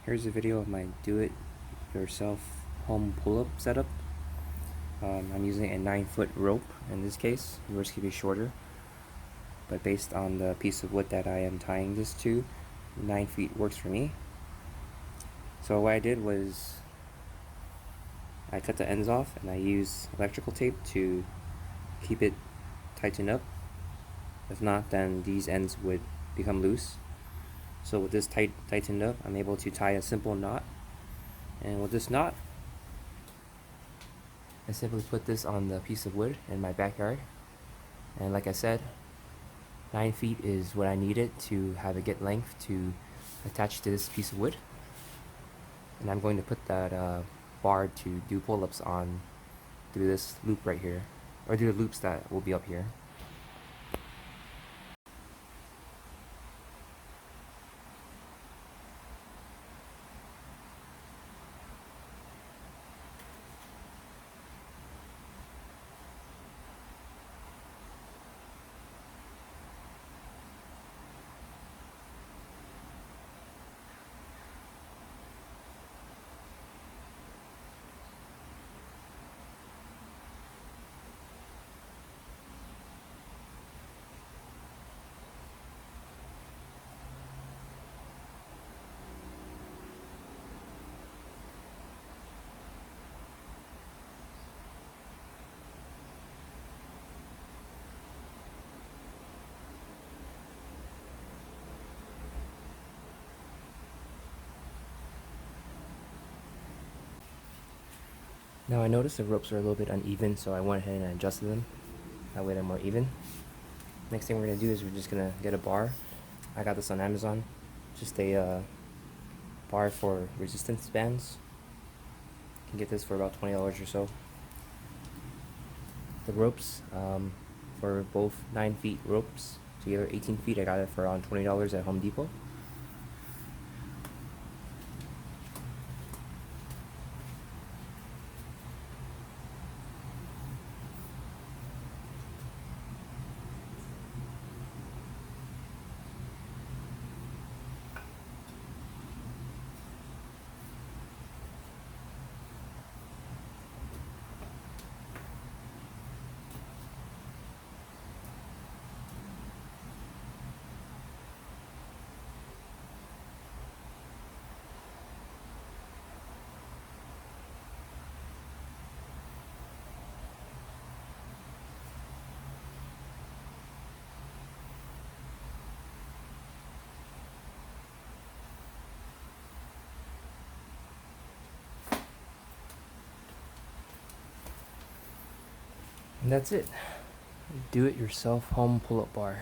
Here's a video of my do-it-yourself home pull-up setup. I'm using a 9-foot rope in this case. Yours could be shorter, but based on the piece of wood that I am tying this to, 9 feet works for me. So what I did was I cut the ends off and I used electrical tape to keep it tightened up. If not, then these ends would become loose. So with this tightened up, I'm able to tie a simple knot. And with this knot, I simply put this on the piece of wood in my backyard. And like I said, 9 feet is what I needed to have a good length to attach to this piece of wood. And I'm going to put that bar to do pull-ups on through this loop right here, or through the loops that will be up here. Now I noticed the ropes are a little bit uneven, so I went ahead and adjusted them. That way they're more even. Next thing we're going to do is we're just going to get a bar. I got this on Amazon. Just a bar for resistance bands. You can get this for about $20 or so. The ropes, for both 9 feet ropes, together 18 feet, I got it for around $20 at Home Depot. And that's it. Do it yourself home pull-up bar.